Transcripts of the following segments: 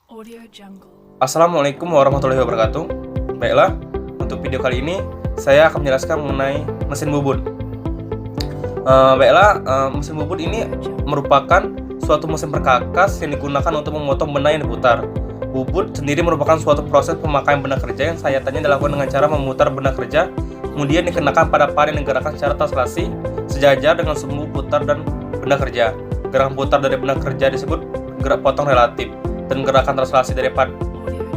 Audio Jungle. Assalamualaikum warahmatullahi wabarakatuh. Baiklah, untuk video kali ini saya akan menjelaskan mengenai mesin bubut. Mesin bubut ini merupakan suatu mesin perkakas yang digunakan untuk memotong benda yang diputar. Bubut sendiri merupakan suatu proses pemakaian benda kerja yang sayatannya dilakukan dengan cara memutar benda kerja, kemudian dikenakan pada par yang digerakkan secara translasi sejajar dengan sumbu putar dan benda kerja. Gerakan putar dari benda kerja disebut gerak potong relatif, dan gerakan translasi dari par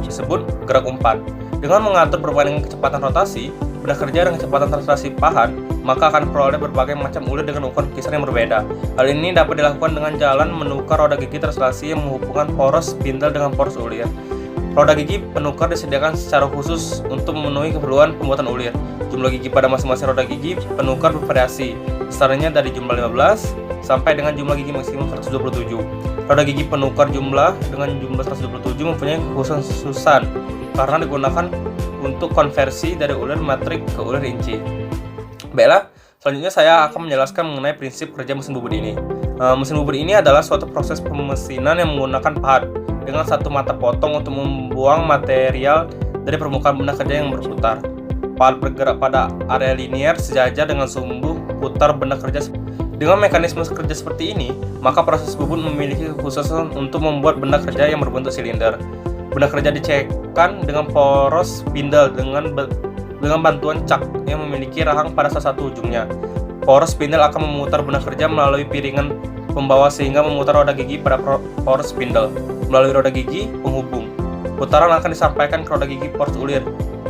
disebut gerak umpan. Dengan mengatur perbandingan kecepatan rotasi benda kerja dengan kecepatan translasi pahan, maka akan peroleh berbagai macam ulir dengan ukuran kisaran yang berbeda. Hal ini dapat dilakukan dengan jalan menukar roda gigi translasi yang menghubungkan poros spindle dengan poros ulir. Roda gigi penukar disediakan secara khusus untuk memenuhi keperluan pembuatan ulir. Jumlah gigi pada masing-masing roda gigi penukar bervariasi, besarnya dari jumlah 15 sampai dengan jumlah gigi maksimum 127. Roda gigi penukar dengan jumlah 127 mempunyai kekhususan karena digunakan untuk konversi dari ulir metrik ke ulir inci. Baiklah, selanjutnya saya akan menjelaskan mengenai prinsip kerja mesin bubut ini. Mesin bubut ini adalah suatu proses pemesinan yang menggunakan pahat dengan satu mata potong untuk membuang material dari permukaan benda kerja yang berputar. Pahat bergerak pada area linear sejajar dengan sumbu putar benda kerja. Dengan mekanisme kerja seperti ini, maka proses bubut memiliki kekhususan untuk membuat benda kerja yang berbentuk silinder. Benda kerja dicekkan dengan poros spindle dengan bantuan cak yang memiliki rahang pada salah satu ujungnya. Poros spindle akan memutar benda kerja melalui piringan pembawa sehingga memutar roda gigi pada poros spindle. Melalui roda gigi penghubung, putaran akan disampaikan ke roda gigi poros ulir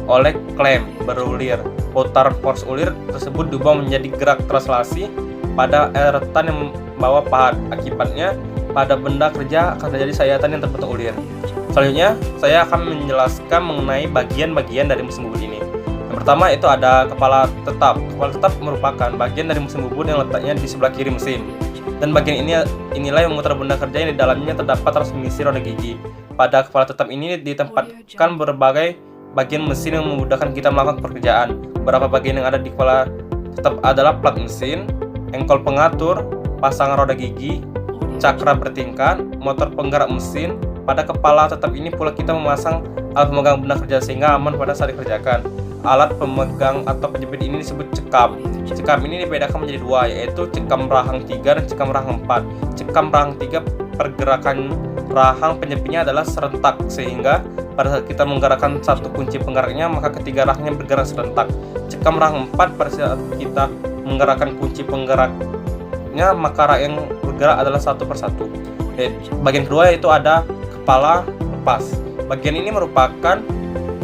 oleh klem berulir. Putaran poros ulir tersebut diubah menjadi gerak translasi pada eretan yang membawa pahat. Akibatnya, pada benda kerja akan terjadi sayatan yang terbentuk ulir. Selanjutnya, saya akan menjelaskan mengenai bagian-bagian dari mesin bubut ini. Yang pertama itu ada kepala tetap. Kepala tetap merupakan bagian dari mesin bubut yang letaknya di sebelah kiri mesin. Dan bagian inilah yang memutar benda kerja yang di dalamnya terdapat transmisi roda gigi. Pada kepala tetap ini ditempatkan berbagai bagian mesin yang memudahkan kita melakukan pekerjaan. Beberapa bagian yang ada di kepala tetap adalah plat mesin, engkol pengatur, pasangan roda gigi, cakra bertingkat, motor penggerak mesin. Pada kepala tetap ini pula kita memasang alat pemegang benda kerja sehingga aman pada saat dikerjakan. Alat pemegang atau penjepit ini disebut cekam. Cekam ini dibedakan menjadi dua, yaitu cekam rahang 3 dan cekam rahang 4. Cekam rahang 3 pergerakan rahang penjepitnya adalah serentak, sehingga pada saat kita menggerakkan satu kunci penggeraknya maka ketiga rahangnya bergerak serentak. Cekam rahang 4 pada saat kita menggerakkan kunci penggeraknya maka rak yang bergerak adalah satu persatu. Bagian kedua yaitu ada kepala lepas. Bagian ini merupakan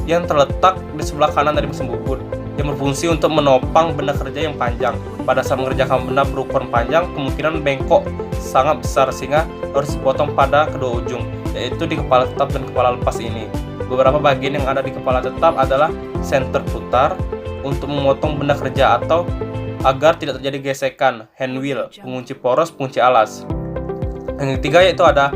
yang terletak di sebelah kanan dari mesin bubut yang berfungsi untuk menopang benda kerja yang panjang. Pada saat mengerjakan benda berukuran panjang, kemungkinan bengkok sangat besar sehingga harus dipotong pada kedua ujung, yaitu di kepala tetap dan kepala lepas ini. Beberapa bagian yang ada di kepala tetap adalah senter putar untuk memotong benda kerja atau agar tidak terjadi gesekan, hand wheel, pengunci poros, pengunci alas. Yang ketiga yaitu ada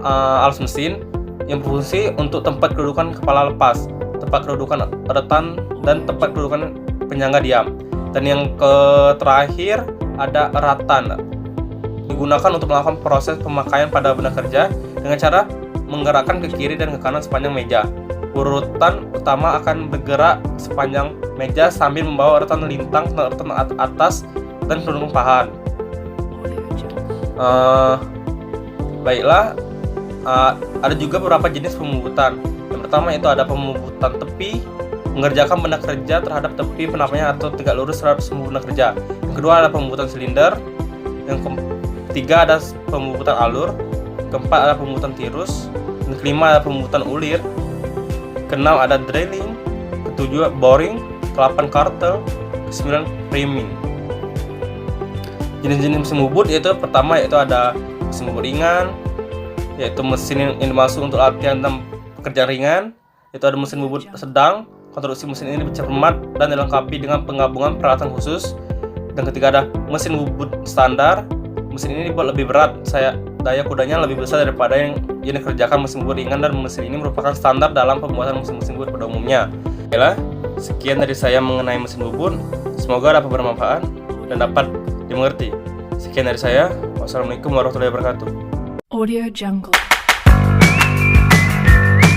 alas mesin yang berfungsi untuk tempat kedudukan kepala lepas, tempat kedudukan eretan, dan tempat kedudukan penyangga diam. Dan yang terakhir ada eratan, digunakan untuk melakukan proses pemakaian pada benda kerja dengan cara menggerakkan ke kiri dan ke kanan sepanjang meja. Urutan utama akan bergerak sepanjang meja sambil membawa eretan lintang, eretan atas, dan pendukung pahan. Baiklah, ada juga beberapa jenis pemubutan. Yang pertama itu ada pemubutan tepi, mengerjakan benda kerja terhadap tepi penapanya atau tegak lurus terhadap sumbu benda kerja. Yang kedua ada pemubutan silinder. Yang ketiga ada pemubutan alur. Keempat ada pemubutan tirus. Yang kelima ada pemubutan ulir. Keenam ada drilling. Ketujuh boring. Ke-8 kartel. Ke-9 priming. Jenis-jenis mesin bubut yaitu pertama yaitu ada mesin bubut ringan, yaitu mesin yang dimaksud untuk latihan dan pekerjaan ringan. Itu ada mesin bubut sedang. Konstruksi mesin ini cermat dan dilengkapi dengan penggabungan peralatan khusus. Dan ketiga ada mesin bubut standar. Mesin ini dibuat lebih berat, daya kudanya lebih besar daripada yang dikerjakan mesin bubut ringan, dan mesin ini merupakan standar dalam pembuatan mesin-mesin bubut pada umumnya. Baiklah, sekian dari saya mengenai mesin bubut. Semoga dapat bermanfaat dan dapat dimengerti. Sekian dari saya. Wassalamualaikum warahmatullahi wabarakatuh. Audio Jungle.